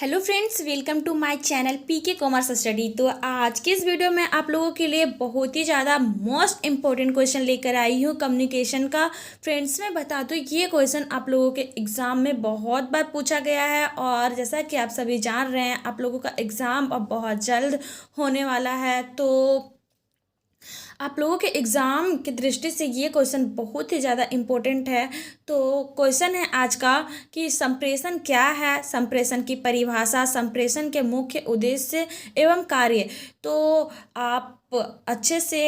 Hello friends, welcome to my channel PK commerce study. तो आज के इस वीडियो में आप लोगों के लिए बहुत ही ज़्यादा मोस्ट इम्पोर्टेंट क्वेश्चन लेकर आई हूँ कम्युनिकेशन का। फ्रेंड्स, मैं बता दूँ ये क्वेश्चन आप लोगों के एग्ज़ाम में बहुत बार पूछा गया है और जैसा कि आप सभी जान रहे हैं आप लोगों का एग्ज़ाम अब बहुत जल्द होने वाला है। तो आप लोगों के एग्ज़ाम की दृष्टि से ये क्वेश्चन बहुत ही ज़्यादा इम्पोर्टेंट है। तो क्वेश्चन है आज का कि संप्रेषण क्या है, संप्रेषण की परिभाषा, संप्रेषण के मुख्य उद्देश्य एवं कार्य। तो आप अच्छे से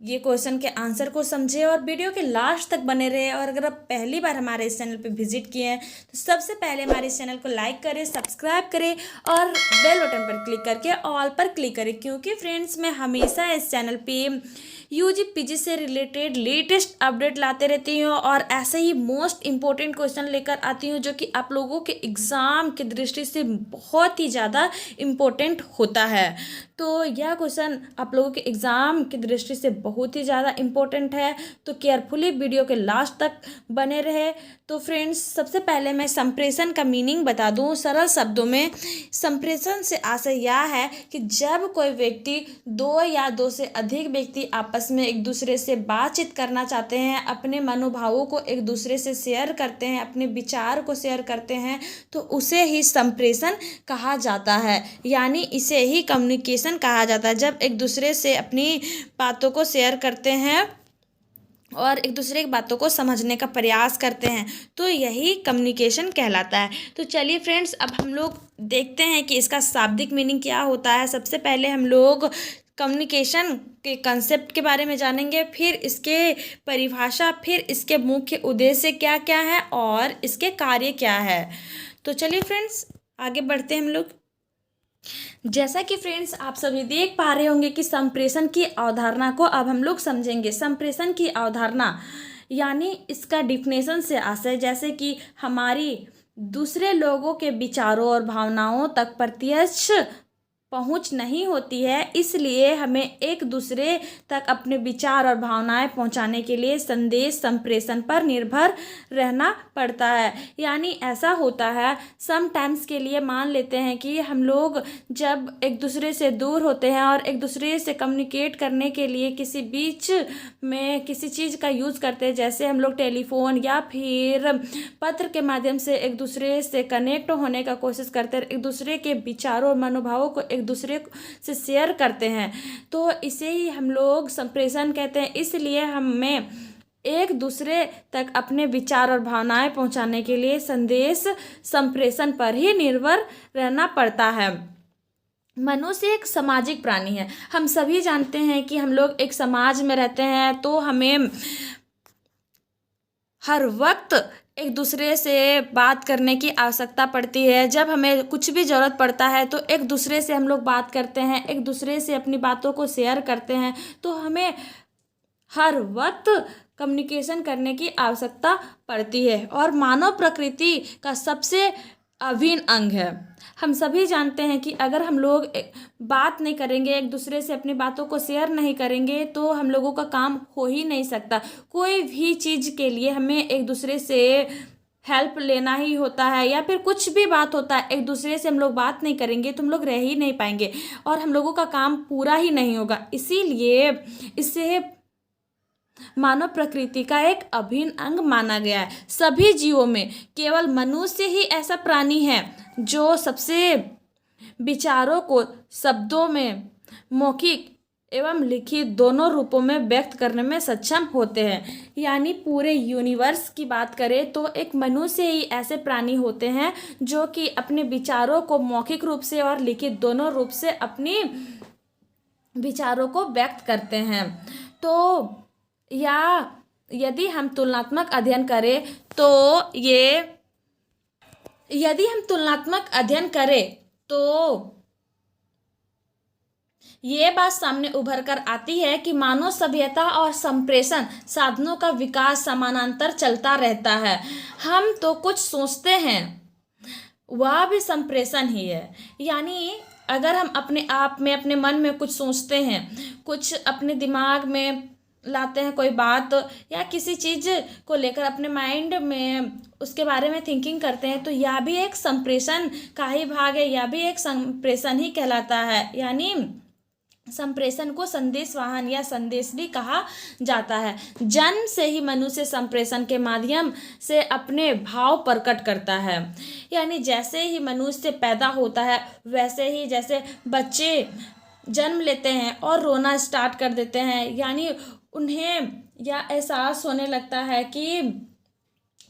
ये क्वेश्चन के आंसर को समझे और वीडियो के लास्ट तक बने रहे। और अगर आप पहली बार हमारे इस चैनल पे विजिट किए हैं तो सबसे पहले हमारे इस चैनल को लाइक करें, सब्सक्राइब करें और बेल बटन पर क्लिक करके ऑल पर क्लिक करें, क्योंकि फ्रेंड्स मैं हमेशा इस चैनल पे यूजी पीजी से रिलेटेड लेटेस्ट अपडेट लाते रहती हूँ और ऐसे ही मोस्ट इम्पोर्टेंट क्वेश्चन लेकर आती हूँ जो कि आप लोगों के एग्ज़ाम की दृष्टि से बहुत ही ज़्यादा इम्पोर्टेंट होता है। तो यह क्वेश्चन आप लोगों के एग्ज़ाम की दृष्टि से बहुत ही ज़्यादा इम्पोर्टेंट है, तो केयरफुली वीडियो के लास्ट तक बने रहे। तो फ्रेंड्स, सबसे पहले मैं संप्रेषण का मीनिंग बता दूं सरल शब्दों में। संप्रेषण से आशय यह है कि जब कोई व्यक्ति दो या दो से अधिक व्यक्ति आपस में एक दूसरे से बातचीत करना चाहते हैं, अपने मनोभावों को एक दूसरे से शेयर करते हैं, अपने विचार को शेयर करते हैं, तो उसे ही संप्रेषण कहा जाता है। यानी इसे ही कम्युनिकेशन कहा जाता है, जब एक दूसरे से अपनी बातों को शेयर करते हैं और एक दूसरे की बातों को समझने का प्रयास करते हैं, तो यही कम्युनिकेशन कहलाता है। तो चलिए फ्रेंड्स, अब हम लोग देखते हैं कि इसका शाब्दिक मीनिंग क्या होता है। सबसे पहले हम लोग कम्युनिकेशन के कंसेप्ट के बारे में जानेंगे, फिर इसके परिभाषा, फिर इसके मुख्य उद्देश्य क्या क्या है और इसके कार्य क्या है। तो चलिए फ्रेंड्स, आगे बढ़ते हैं हम लोग। जैसा कि फ्रेंड्स आप सभी देख पा रहे होंगे कि संप्रेषण की अवधारणा को अब हम लोग समझेंगे। संप्रेषण की अवधारणा यानी इसका डिफिनेशन से आशय जैसे कि हमारी दूसरे लोगों के विचारों और भावनाओं तक प्रत्यक्ष पहुंच नहीं होती है, इसलिए हमें एक दूसरे तक अपने विचार और भावनाएं पहुंचाने के लिए संदेश संप्रेषण पर निर्भर रहना पड़ता है। यानी ऐसा होता है समटाइम्स के लिए मान लेते हैं कि हम लोग जब एक दूसरे से दूर होते हैं और एक दूसरे से कम्युनिकेट करने के लिए किसी बीच में किसी चीज़ का यूज़ करते हैं, जैसे हम लोग टेलीफोन या फिर पत्र के माध्यम से एक दूसरे से कनेक्ट होने का कोशिश करते हैं, एक दूसरे के विचारों और मनोभावों को एक दूसरे से शेयर करते हैं, तो इसे ही हम लोग संप्रेषण कहते हैं। इसलिए हमें एक दूसरे तक अपने विचार और भावनाएं पहुंचाने के लिए संदेश संप्रेषण पर ही निर्भर रहना पड़ता है। मनुष्य एक सामाजिक प्राणी है। हम सभी जानते हैं कि हम लोग एक समाज में रहते हैं, तो हमें हर वक्त एक दूसरे से बात करने की आवश्यकता पड़ती है। जब हमें कुछ भी ज़रूरत पड़ता है तो एक दूसरे से हम लोग बात करते हैं, एक दूसरे से अपनी बातों को शेयर करते हैं। तो हमें हर वक्त कम्युनिकेशन करने की आवश्यकता पड़ती है और मानव प्रकृति का सबसे अभिन्न अंग है। हम सभी जानते हैं कि अगर हम लोग बात नहीं करेंगे, एक दूसरे से अपनी बातों को शेयर नहीं करेंगे, तो हम लोगों का काम हो ही नहीं सकता। कोई भी चीज़ के लिए हमें एक दूसरे से हेल्प लेना ही होता है, या फिर कुछ भी बात होता है, एक दूसरे से हम लोग बात नहीं करेंगे तो हम लोग रह ही नहीं पाएंगे और हम लोगों का काम पूरा ही नहीं होगा। इसीलिए इसे मानव प्रकृति का एक अभिन्न अंग माना गया है। सभी जीवों में केवल मनुष्य ही ऐसा प्राणी है जो सबसे विचारों को शब्दों में, मौखिक एवं लिखित दोनों रूपों में व्यक्त करने में सक्षम होते हैं। यानी पूरे यूनिवर्स की बात करें तो एक मनुष्य ही ऐसे प्राणी होते हैं जो कि अपने विचारों को मौखिक रूप से और लिखित दोनों रूप से अपनी विचारों को व्यक्त करते हैं। तो या यदि हम तुलनात्मक अध्ययन करें तो ये बात सामने उभर कर आती है कि मानव सभ्यता और संप्रेषण साधनों का विकास समानांतर चलता रहता है। हम तो कुछ सोचते हैं, वह भी संप्रेषण ही है। यानी अगर हम अपने आप में, अपने मन में कुछ सोचते हैं, कुछ अपने दिमाग में लाते हैं कोई बात या किसी चीज़ को लेकर अपने माइंड में उसके बारे में थिंकिंग करते हैं, तो यह भी एक संप्रेषण का ही भाग है, यह भी एक संप्रेषण ही कहलाता है। यानी संप्रेषण को संदेश वाहन या संदेश भी कहा जाता है। जन्म से ही मनुष्य संप्रेषण के माध्यम से अपने भाव प्रकट करता है। यानी जैसे ही मनुष्य पैदा होता है, वैसे ही जैसे बच्चे जन्म लेते हैं और रोना स्टार्ट कर देते हैं, यानी उन्हें यह एहसास होने लगता है कि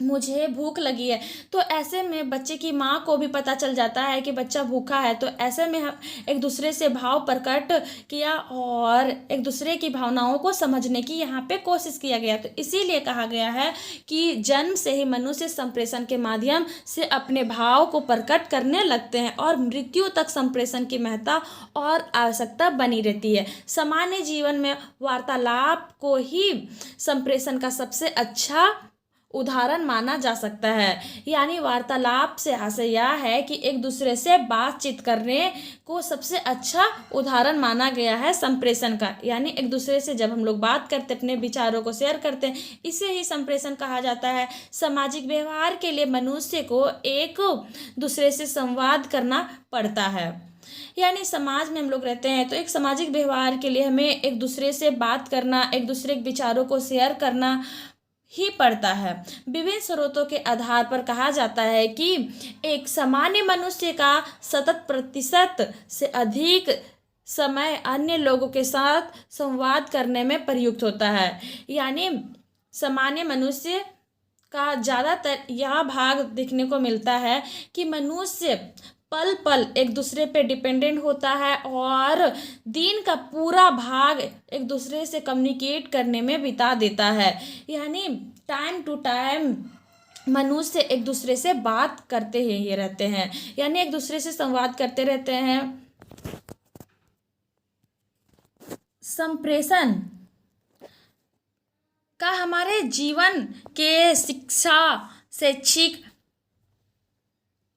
मुझे भूख लगी है, तो ऐसे में बच्चे की माँ को भी पता चल जाता है कि बच्चा भूखा है। तो ऐसे में हम एक दूसरे से भाव प्रकट किया और एक दूसरे की भावनाओं को समझने की यहाँ पे कोशिश किया गया। तो इसीलिए कहा गया है कि जन्म से ही मनुष्य संप्रेषण के माध्यम से अपने भाव को प्रकट करने लगते हैं और मृत्यु तक संप्रेषण की महत्ता और आवश्यकता बनी रहती है। सामान्य जीवन में वार्तालाप को ही संप्रेषण का सबसे अच्छा उदाहरण माना जा सकता है। यानी वार्तालाप से आशय यह है कि एक दूसरे से बातचीत करने को सबसे अच्छा उदाहरण माना गया है संप्रेषण का। यानी एक दूसरे से जब हम लोग बात करते, अपने विचारों को शेयर करते हैं, इसे ही संप्रेषण कहा जाता है। सामाजिक व्यवहार के लिए मनुष्य को एक दूसरे से संवाद करना पड़ता है। यानी समाज में हम लोग रहते हैं, तो एक सामाजिक व्यवहार के लिए हमें एक दूसरे से बात करना, एक दूसरे के विचारों को शेयर करना ही पड़ता है। विभिन्न स्रोतों के आधार पर कहा जाता है कि एक सामान्य मनुष्य का 70% से अधिक समय अन्य लोगों के साथ संवाद करने में प्रयुक्त होता है। यानी सामान्य मनुष्य का ज़्यादातर यह भाग देखने को मिलता है कि मनुष्य पल पल एक दूसरे पे डिपेंडेंट होता है और दिन का पूरा भाग एक दूसरे से कम्युनिकेट करने में बिता देता है। यानी टाइम टू टाइम मनुष्य एक दूसरे से बात करते ही रहते हैं, यानी एक दूसरे से संवाद करते रहते हैं। संप्रेषण का हमारे जीवन के शिक्षा, शैक्षिक,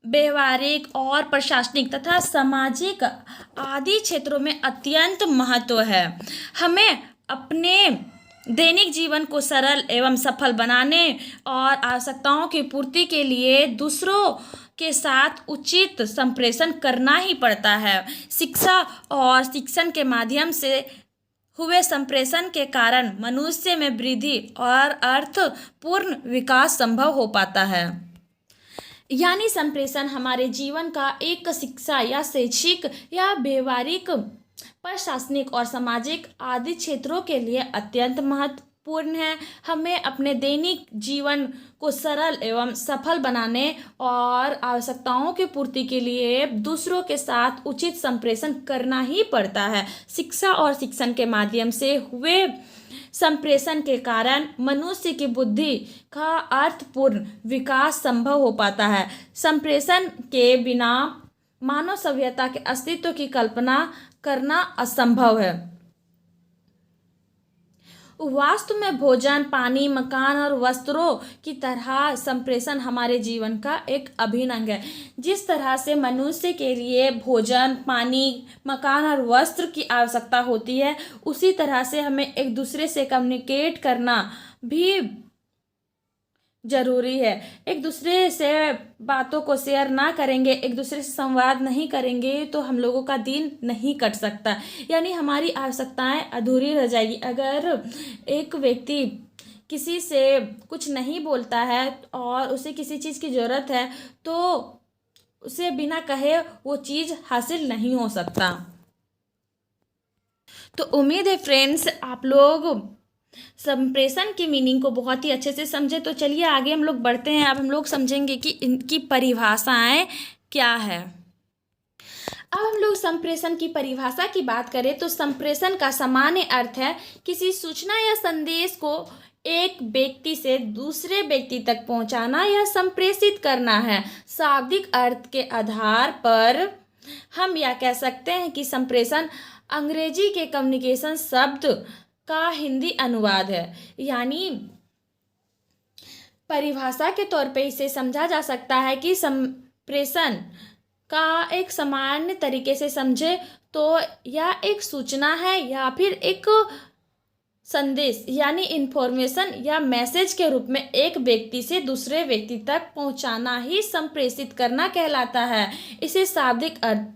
व्यवहारिक और प्रशासनिक तथा सामाजिक आदि क्षेत्रों में अत्यंत महत्व है। हमें अपने दैनिक जीवन को सरल एवं सफल बनाने और आवश्यकताओं की पूर्ति के लिए दूसरों के साथ उचित संप्रेषण करना ही पड़ता है। शिक्षा और शिक्षण के माध्यम से हुए संप्रेषण के कारण मनुष्य में वृद्धि और अर्थपूर्ण विकास संभव हो पाता है। यानी संप्रेषण हमारे जीवन का एक शिक्षा या शैक्षिक या व्यवहारिक, प्रशासनिक और सामाजिक आदि क्षेत्रों के लिए अत्यंत महत्वपूर्ण है। हमें अपने दैनिक जीवन को सरल एवं सफल बनाने और आवश्यकताओं की पूर्ति के लिए दूसरों के साथ उचित संप्रेषण करना ही पड़ता है। शिक्षा और शिक्षण के माध्यम से हुए संप्रेषण के कारण मनुष्य की बुद्धि का अर्थपूर्ण विकास संभव हो पाता है। संप्रेषण के बिना मानव सभ्यता के अस्तित्व की कल्पना करना असंभव है। वास्तव में भोजन, पानी, मकान और वस्त्रों की तरह संप्रेषण हमारे जीवन का एक अभिन्न अंग है। जिस तरह से मनुष्य के लिए भोजन, पानी, मकान और वस्त्र की आवश्यकता होती है, उसी तरह से हमें एक दूसरे से कम्युनिकेट करना भी जरूरी है। एक दूसरे से बातों को शेयर ना करेंगे, एक दूसरे से संवाद नहीं करेंगे, तो हम लोगों का दिन नहीं कट सकता। यानी हमारी आवश्यकताएं अधूरी रह जाएगी। अगर एक व्यक्ति किसी से कुछ नहीं बोलता है और उसे किसी चीज़ की ज़रूरत है, तो उसे बिना कहे वो चीज़ हासिल नहीं हो सकता। तो उम्मीद है फ्रेंड्स आप लोग संप्रेषण की मीनिंग को बहुत ही अच्छे से समझे। तो चलिए आगे हम लोग बढ़ते हैं। अब हम लोग समझेंगे कि इनकी परिभाषाएं क्या है। अब हम लोग संप्रेषण की परिभाषा की बात करें तो संप्रेषण का सामान्य अर्थ है किसी सूचना या संदेश को एक व्यक्ति से दूसरे व्यक्ति तक पहुंचाना या संप्रेषित करना है। शाब्दिक अर्थ के आधार पर हम यह कह सकते हैं कि संप्रेषण अंग्रेजी के कम्युनिकेशन शब्द का हिंदी अनुवाद है। यानी परिभाषा के तौर पे इसे समझा जा सकता है कि संप्रेषण का एक सामान्य तरीके से समझे तो यह एक सूचना है या फिर एक संदेश यानी इंफॉर्मेशन या मैसेज के रूप में एक व्यक्ति से दूसरे व्यक्ति तक पहुंचाना ही संप्रेषित करना कहलाता है। इसे शाब्दिक अर्थ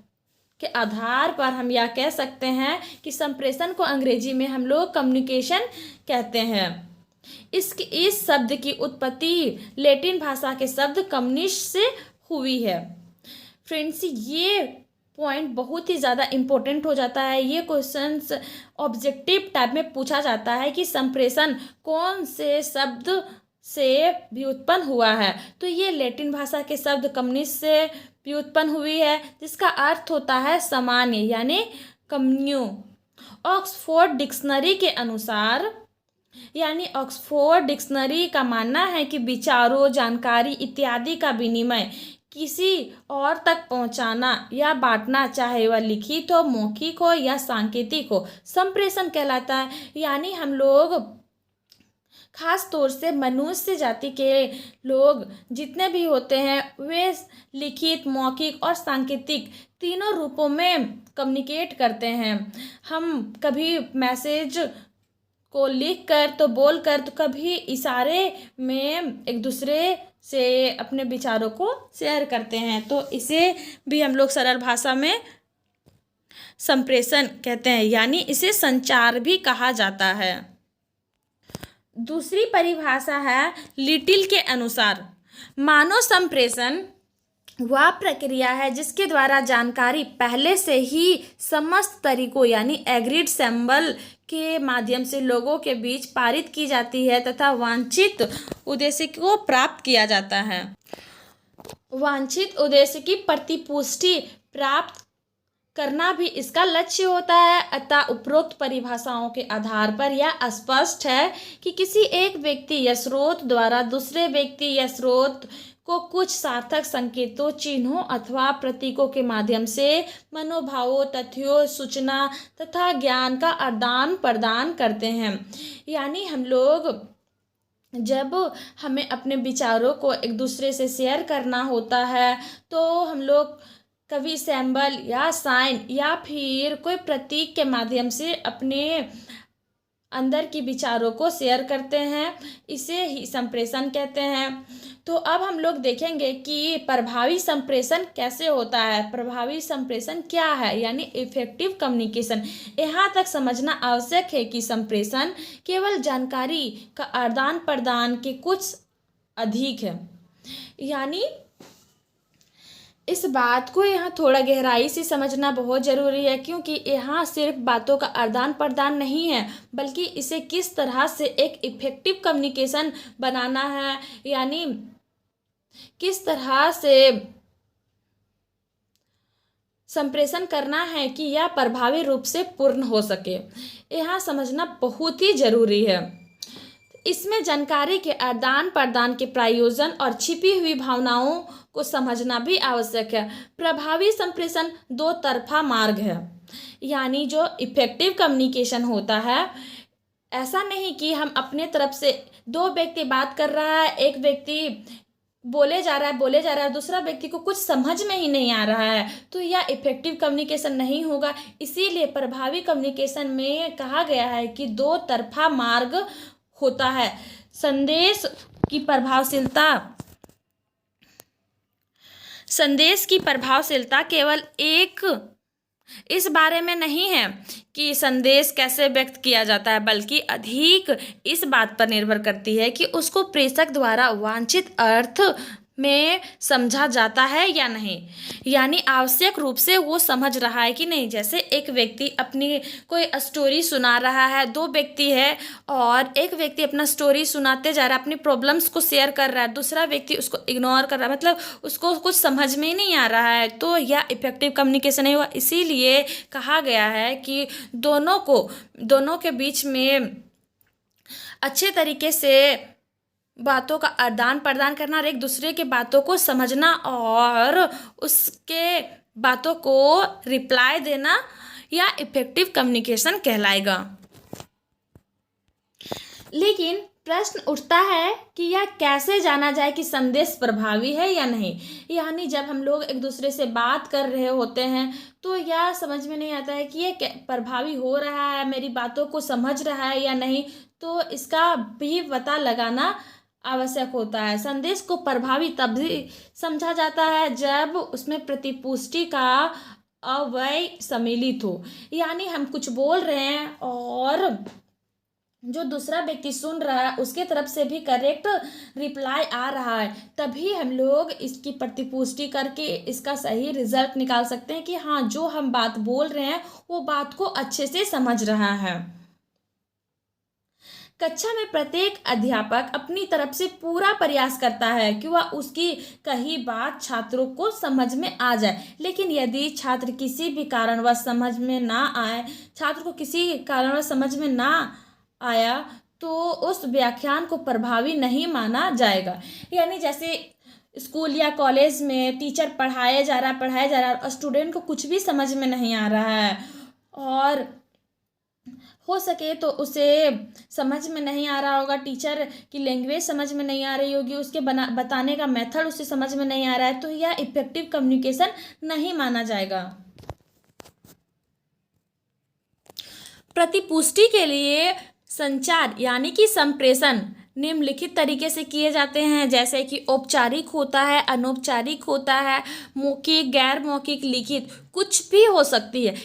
के आधार पर हम यह कह सकते हैं कि संप्रेषण को अंग्रेजी में हम लोग कम्युनिकेशन कहते हैं। इस शब्द की उत्पत्ति लैटिन भाषा के शब्द कम्युनिस से हुई है। फ्रेंड्स, ये पॉइंट बहुत ही ज़्यादा इम्पोर्टेंट हो जाता है। ये क्वेश्चंस ऑब्जेक्टिव टाइप में पूछा जाता है कि संप्रेषण कौन से शब्द से व्युत्पन्न हुआ है। तो ये लैटिन भाषा के शब्द कम्युनिस से व्युत्पन्न हुई है, जिसका अर्थ होता है सामान्य यानी कम्युन्यू। ऑक्सफोर्ड डिक्शनरी के अनुसार यानी ऑक्सफोर्ड डिक्शनरी का मानना है कि विचारों, जानकारी इत्यादि का विनिमय किसी और तक पहुंचाना या बांटना, चाहे वह लिखित हो, मौखिक हो या सांकेतिक हो, संप्रेषण कहलाता है। यानी हम लोग खास तौर से मनुष्य जाति के लोग जितने भी होते हैं वे लिखित, मौखिक और सांकेतिक तीनों रूपों में कम्युनिकेट करते हैं। हम कभी मैसेज को लिख कर तो बोल कर, तो कभी इशारे में एक दूसरे से अपने विचारों को शेयर करते हैं। तो इसे भी हम लोग सरल भाषा में संप्रेषण कहते हैं, यानी इसे संचार भी कहा जाता है। दूसरी परिभाषा है लिटिल के अनुसार, मानव संप्रेषण वह प्रक्रिया है जिसके द्वारा जानकारी पहले से ही समस्त तरीकों यानी एग्रीड सिंबल के माध्यम से लोगों के बीच पारित की जाती है तथा वांछित उद्देश्य को प्राप्त किया जाता है। वांछित उद्देश्य की प्रतिपुष्टि प्राप्त करना भी इसका लक्ष्य होता है। अतः उपरोक्त परिभाषाओं के आधार पर यह स्पष्ट है कि किसी एक व्यक्ति या स्रोत द्वारा दूसरे व्यक्ति या स्रोत को कुछ सार्थक संकेतों, चिन्हों अथवा प्रतीकों के माध्यम से मनोभावों, तथ्यों, सूचना तथा ज्ञान का आदान प्रदान करते हैं। यानी हम लोग जब हमें अपने विचारों को एक दूसरे से शेयर करना होता है तो हम लोग कभी सिंबल या साइन या फिर कोई प्रतीक के माध्यम से अपने अंदर की विचारों को शेयर करते हैं। इसे ही संप्रेषण कहते हैं। तो अब हम लोग देखेंगे कि प्रभावी संप्रेषण कैसे होता है, प्रभावी संप्रेषण क्या है, यानी इफेक्टिव कम्युनिकेशन। यहाँ तक समझना आवश्यक है कि संप्रेषण केवल जानकारी का आदान प्रदान के कुछ अधिक है। यानी इस बात को यहाँ थोड़ा गहराई से समझना बहुत ज़रूरी है, क्योंकि यहाँ सिर्फ बातों का आदान प्रदान नहीं है, बल्कि इसे किस तरह से एक इफेक्टिव कम्युनिकेशन बनाना है, यानी किस तरह से संप्रेषण करना है कि यह प्रभावी रूप से पूर्ण हो सके, यहाँ समझना बहुत ही ज़रूरी है। इसमें जानकारी के आदान प्रदान के प्रयोजन और छिपी हुई भावनाओं को समझना भी आवश्यक है। प्रभावी संप्रेषण दो तरफा मार्ग है, यानी जो इफेक्टिव कम्युनिकेशन होता है, ऐसा नहीं कि हम अपने तरफ से दो व्यक्ति बात कर रहा है, एक व्यक्ति बोले जा रहा है, दूसरा व्यक्ति को कुछ समझ में ही नहीं आ रहा है, तो यह इफेक्टिव कम्युनिकेशन नहीं होगा। इसीलिए प्रभावी कम्युनिकेशन में कहा गया है कि दो तरफा मार्ग होता है। संदेश की प्रभावशीलता केवल एक इस बारे में नहीं है कि संदेश कैसे व्यक्त किया जाता है, बल्कि अधिक इस बात पर निर्भर करती है कि उसको प्रेषक द्वारा वांछित अर्थ में समझा जाता है या नहीं, यानी आवश्यक रूप से वो समझ रहा है कि नहीं। जैसे एक व्यक्ति अपनी कोई स्टोरी सुना रहा है, दो व्यक्ति है और एक व्यक्ति अपना स्टोरी सुनाते जा रहा है, अपनी प्रॉब्लम्स को शेयर कर रहा है, दूसरा व्यक्ति उसको इग्नोर कर रहा है, मतलब उसको कुछ समझ में ही नहीं आ रहा है, तो यह इफेक्टिव कम्युनिकेशन नहीं हुआ। इसीलिए कहा गया है कि दोनों के बीच में अच्छे तरीके से बातों का आदान प्रदान करना और एक दूसरे के बातों को समझना और उसके बातों को रिप्लाई देना, या इफेक्टिव कम्युनिकेशन कहलाएगा। लेकिन प्रश्न उठता है कि यह कैसे जाना जाए कि संदेश प्रभावी है या नहीं। यानी जब हम लोग एक दूसरे से बात कर रहे होते हैं तो यह समझ में नहीं आता है कि ये प्रभावी हो रहा है, मेरी बातों को समझ रहा है या नहीं, तो इसका भी पता लगाना आवश्यक होता है। संदेश को प्रभावी तब भी समझा जाता है जब उसमें प्रतिपुष्टि का अव्यय सम्मिलित हो। यानी हम कुछ बोल रहे हैं और जो दूसरा व्यक्ति सुन रहा है उसके तरफ से भी करेक्ट रिप्लाई आ रहा है, तभी हम लोग इसकी प्रतिपुष्टि करके इसका सही रिजल्ट निकाल सकते हैं कि हाँ, जो हम बात बोल रहे हैं वो बात को अच्छे से समझ रहा है। कक्षा में प्रत्येक अध्यापक अपनी तरफ से पूरा प्रयास करता है कि वह उसकी कही बात छात्रों को समझ में आ जाए, लेकिन यदि छात्र किसी भी कारणवश समझ में ना आए, छात्र को किसी कारणवश समझ में ना आया तो उस व्याख्यान को प्रभावी नहीं माना जाएगा। यानी जैसे स्कूल या कॉलेज में टीचर पढ़ाया जा रहा है और स्टूडेंट को कुछ भी समझ में नहीं आ रहा है, और हो सके तो उसे समझ में नहीं आ रहा होगा, टीचर की लैंग्वेज समझ में नहीं आ रही होगी, उसके बताने का मेथड उसे समझ में नहीं आ रहा है, तो यह इफेक्टिव कम्युनिकेशन नहीं माना जाएगा। प्रतिपुष्टि के लिए संचार यानी कि संप्रेषण निम्नलिखित तरीके से किए जाते हैं, जैसे कि औपचारिक होता है, अनौपचारिक होता है, मौखिक, गैर मौखिक, लिखित, कुछ भी हो सकती है।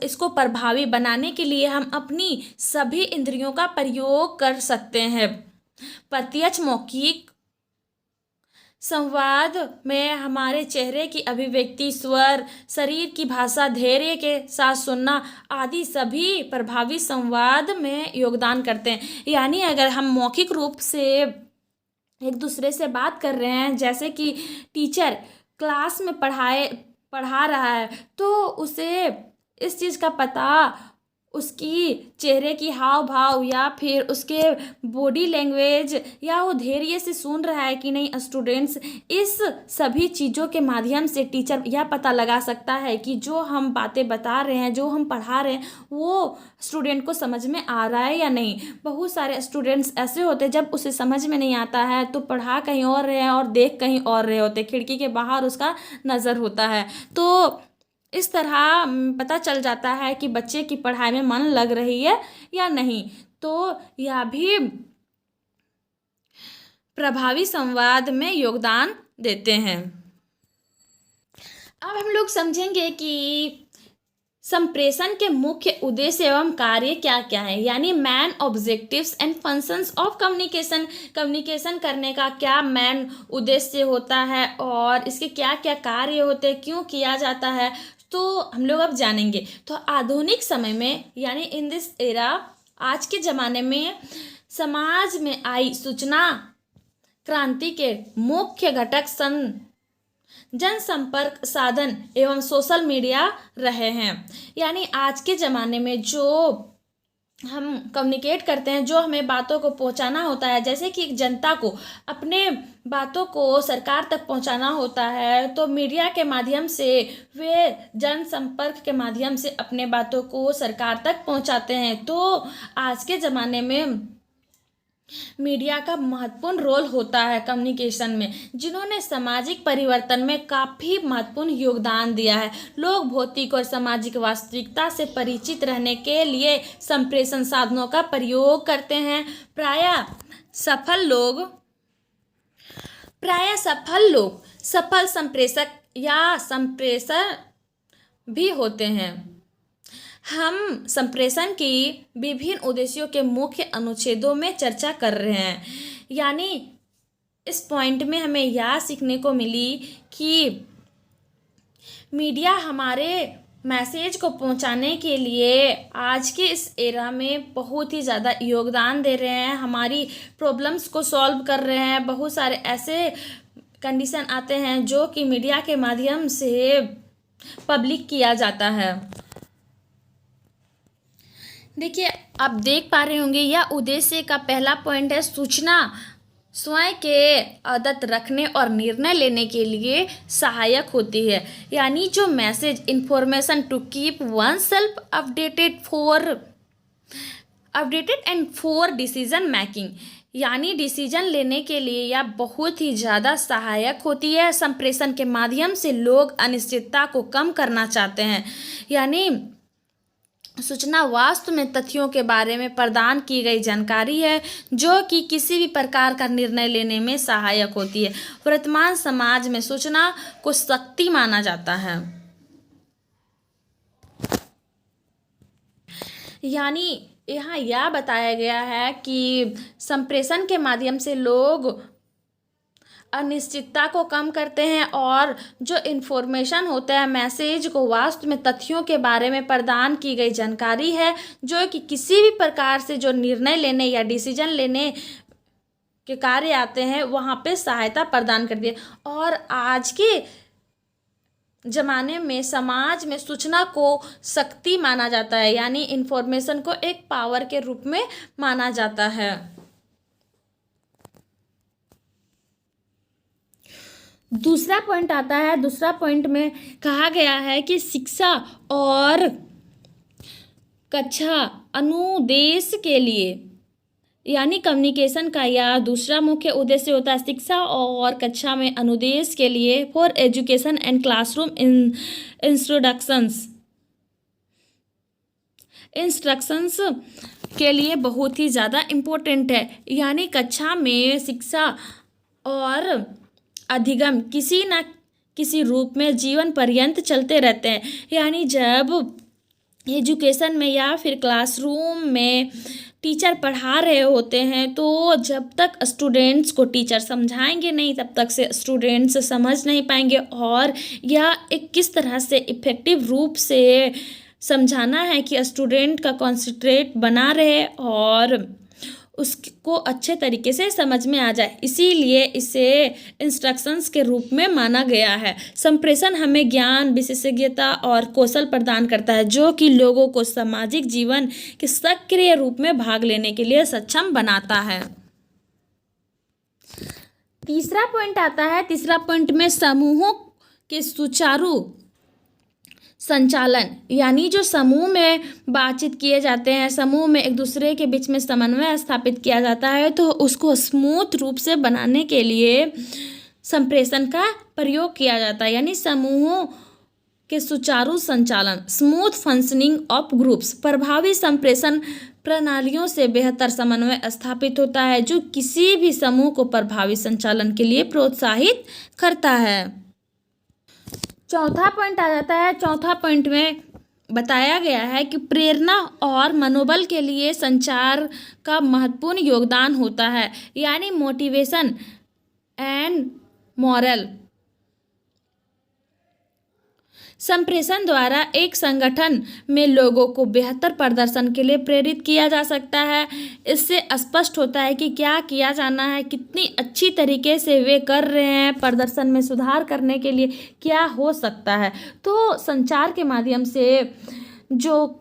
इसको प्रभावी बनाने के लिए हम अपनी सभी इंद्रियों का प्रयोग कर सकते हैं। प्रत्यक्ष मौखिक संवाद में हमारे चेहरे की अभिव्यक्ति, स्वर, शरीर की भाषा, धैर्य के साथ सुनना आदि सभी प्रभावी संवाद में योगदान करते हैं। यानी अगर हम मौखिक रूप से एक दूसरे से बात कर रहे हैं, जैसे कि टीचर क्लास में पढ़ा रहा है, तो उसे इस चीज़ का पता उसकी चेहरे की हाव भाव या फिर उसके बॉडी लैंग्वेज या वो धैर्य से सुन रहा है कि नहीं स्टूडेंट्स, इस सभी चीज़ों के माध्यम से टीचर यह पता लगा सकता है कि जो हम बातें बता रहे हैं, जो हम पढ़ा रहे हैं, वो स्टूडेंट को समझ में आ रहा है या नहीं। बहुत सारे स्टूडेंट्स ऐसे होते हैं जब उसे समझ में नहीं आता है तो पढ़ा कहीं और रहे हैं और देख कहीं और रहे होते, खिड़की के बाहर उसका नज़र होता है। तो इस तरह पता चल जाता है कि बच्चे की पढ़ाई में मन लग रही है या नहीं। तो यह भी प्रभावी संवाद में योगदान देते हैं। अब हम लोग समझेंगे कि संप्रेषण के मुख्य उद्देश्य एवं कार्य क्या क्या है, यानी man objectives and functions of communication. Communication करने का क्या मैन उद्देश्य होता है और इसके क्या क्या कार्य होते हैं, क्यों किया जाता है, तो हम लोग अब जानेंगे। तो आधुनिक समय में यानी इन दिस एरा, आज के ज़माने में समाज में आई सूचना क्रांति के मुख्य घटक जनसंपर्क साधन एवं सोशल मीडिया रहे हैं। यानी आज के ज़माने में जो हम कम्युनिकेट करते हैं, जो हमें बातों को पहुंचाना होता है, जैसे कि एक जनता को अपने बातों को सरकार तक पहुंचाना होता है, तो मीडिया के माध्यम से वे जनसंपर्क के माध्यम से अपने बातों को सरकार तक पहुंचाते हैं। तो आज के ज़माने में मीडिया का महत्वपूर्ण रोल होता है कम्युनिकेशन में, जिन्होंने सामाजिक परिवर्तन में काफ़ी महत्वपूर्ण योगदान दिया है। लोग भौतिक और सामाजिक वास्तविकता से परिचित रहने के लिए संप्रेषण साधनों का प्रयोग करते हैं। प्रायः सफल लोग सफल संप्रेषक या संप्रेषक भी होते हैं। हम संप्रेषण की विभिन्न उद्देश्यों के मुख्य अनुच्छेदों में चर्चा कर रहे हैं। यानी इस पॉइंट में हमें यह सीखने को मिली कि मीडिया हमारे मैसेज को पहुंचाने के लिए आज के इस एरा में बहुत ही ज़्यादा योगदान दे रहे हैं, हमारी प्रॉब्लम्स को सॉल्व कर रहे हैं। बहुत सारे ऐसे कंडीशन आते हैं जो कि मीडिया के माध्यम से पब्लिक किया जाता है। देखिए, आप देख पा रहे होंगे यह उद्देश्य का पहला पॉइंट है, सूचना स्वयं के आदत रखने और निर्णय लेने के लिए सहायक होती है। यानी जो message information to keep oneself updated and for decision making. यानी डिसीजन लेने के लिए या बहुत ही ज़्यादा सहायक होती है। संप्रेषण के माध्यम से लोग अनिश्चितता को कम करना चाहते हैं। यानी सूचना वास्तव में तथ्यों के बारे में प्रदान की गई जानकारी है जो कि किसी भी प्रकार का निर्णय लेने में सहायक होती है। वर्तमान समाज में सूचना को शक्ति माना जाता है। यानी यहाँ यह बताया गया है कि संप्रेषण के माध्यम से लोग अनिश्चितता को कम करते हैं और जो इन्फॉर्मेशन होता है, मैसेज को वास्तव में तथ्यों के बारे में प्रदान की गई जानकारी है जो कि किसी भी प्रकार से जो निर्णय लेने या डिसीजन लेने के कार्य आते हैं वहाँ पे सहायता प्रदान करती है। और आज के जमाने में समाज में सूचना को शक्ति माना जाता है, यानी इन्फॉर्मेशन को एक पावर के रूप में माना जाता है। दूसरा पॉइंट आता है। दूसरा पॉइंट में कहा गया है कि शिक्षा और कक्षा अनुदेश के लिए, यानी कम्युनिकेशन का यह दूसरा मुख्य उद्देश्य होता है शिक्षा और कक्षा में अनुदेश के लिए for education and classroom instructions के लिए बहुत ही ज़्यादा इम्पोर्टेंट है। यानी कक्षा में शिक्षा और अधिगम किसी न किसी रूप में जीवन पर्यंत चलते रहते हैं। यानी जब एजुकेशन में या फिर क्लासरूम में टीचर पढ़ा रहे होते हैं तो जब तक स्टूडेंट्स को टीचर समझाएंगे नहीं तब तक से स्टूडेंट्स समझ नहीं पाएंगे। और यह एक किस तरह से इफ़ेक्टिव रूप से समझाना है कि स्टूडेंट का कॉन्सेंट्रेट बना रहे और उसको अच्छे तरीके से समझ में आ जाए, इसीलिए इसे इंस्ट्रक्शंस के रूप में माना गया है। संप्रेषण हमें ज्ञान, विशेषज्ञता और कौशल प्रदान करता है जो कि लोगों को सामाजिक जीवन के सक्रिय रूप में भाग लेने के लिए सक्षम बनाता है। तीसरा पॉइंट आता है। तीसरा पॉइंट में समूहों के सुचारू संचालन, यानी जो समूह में बातचीत किए जाते हैं, समूह में एक दूसरे के बीच में समन्वय स्थापित किया जाता है तो उसको स्मूथ रूप से बनाने के लिए संप्रेषण का प्रयोग किया जाता है। यानी समूहों के सुचारू संचालन, स्मूथ फंक्शनिंग ऑफ ग्रुप्स, प्रभावी संप्रेषण प्रणालियों से बेहतर समन्वय स्थापित होता है जो किसी भी समूह को प्रभावी संचालन के लिए प्रोत्साहित करता है। चौथा पॉइंट आ जाता है। चौथा पॉइंट में बताया गया है कि प्रेरणा और मनोबल के लिए संचार का महत्वपूर्ण योगदान होता है। यानी मोटिवेशन एंड मोरल, संप्रेषण द्वारा एक संगठन में लोगों को बेहतर प्रदर्शन के लिए प्रेरित किया जा सकता है। इससे स्पष्ट होता है कि क्या किया जाना है, कितनी अच्छी तरीके से वे कर रहे हैं, प्रदर्शन में सुधार करने के लिए क्या हो सकता है। तो संचार के माध्यम से जो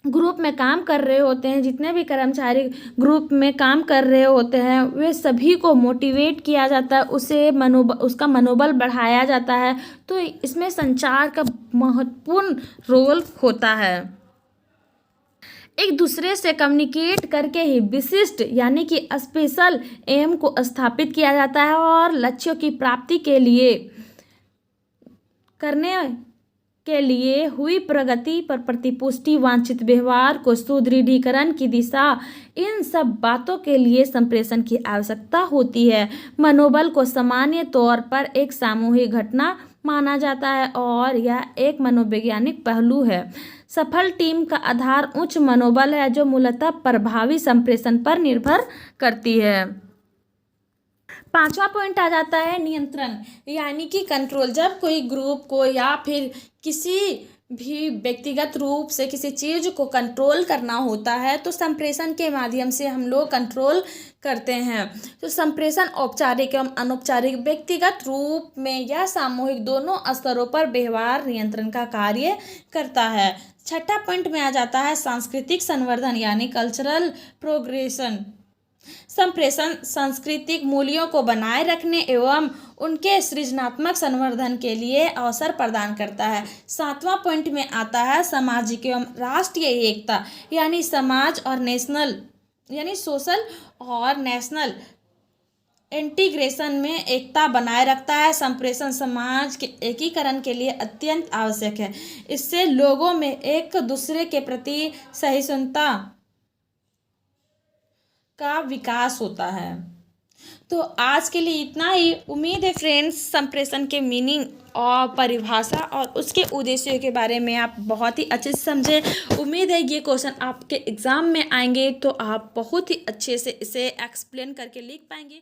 ग्रुप में काम कर रहे होते हैं, जितने भी कर्मचारी ग्रुप में काम कर रहे होते हैं, वे सभी को मोटिवेट किया जाता है, उसका मनोबल बढ़ाया जाता है। तो इसमें संचार का महत्वपूर्ण रोल होता है। एक दूसरे से कम्युनिकेट करके ही विशिष्ट यानी कि स्पेशल एम को स्थापित किया जाता है और लक्ष्यों की प्राप्ति के लिए करने के लिए हुई प्रगति पर प्रतिपुष्टि, वांछित व्यवहार को सुदृढ़ीकरण की दिशा, इन सब बातों के लिए संप्रेषण की आवश्यकता होती है। मनोबल को सामान्य तौर पर एक सामूहिक घटना माना जाता है और यह एक मनोवैज्ञानिक पहलू है। सफल टीम का आधार उच्च मनोबल है जो मूलतः प्रभावी संप्रेषण पर निर्भर करती है। पांचवा पॉइंट आ जाता है नियंत्रण, यानी कि कंट्रोल। जब कोई ग्रुप को या फिर किसी भी व्यक्तिगत रूप से किसी चीज़ को कंट्रोल करना होता है तो संप्रेषण के माध्यम से हम लोग कंट्रोल करते हैं। तो संप्रेषण औपचारिक एवं अनौपचारिक, व्यक्तिगत रूप में या सामूहिक दोनों स्तरों पर व्यवहार नियंत्रण का कार्य करता है। छठा पॉइंट में आ जाता है सांस्कृतिक संवर्धन, यानी कल्चरल प्रोग्रेशन। संप्रेषण सांस्कृतिक मूल्यों को बनाए रखने एवं उनके सृजनात्मक संवर्धन के लिए अवसर प्रदान करता है। सातवां पॉइंट में आता है सामाजिक एवं राष्ट्रीय एकता, यानी समाज और नेशनल यानी सोशल और नेशनल इंटीग्रेशन में एकता बनाए रखता है। संप्रेषण समाज के एकीकरण के लिए अत्यंत आवश्यक है। इससे लोगों में एक दूसरे के प्रति सहिष्णुता का विकास होता है। तो आज के लिए इतना ही। उम्मीद है फ्रेंड्स संप्रेषण के मीनिंग और परिभाषा और उसके उद्देश्यों के बारे में आप बहुत ही अच्छे से समझे। उम्मीद है ये क्वेश्चन आपके एग्ज़ाम में आएंगे तो आप बहुत ही अच्छे से इसे एक्सप्लेन करके लिख पाएंगे।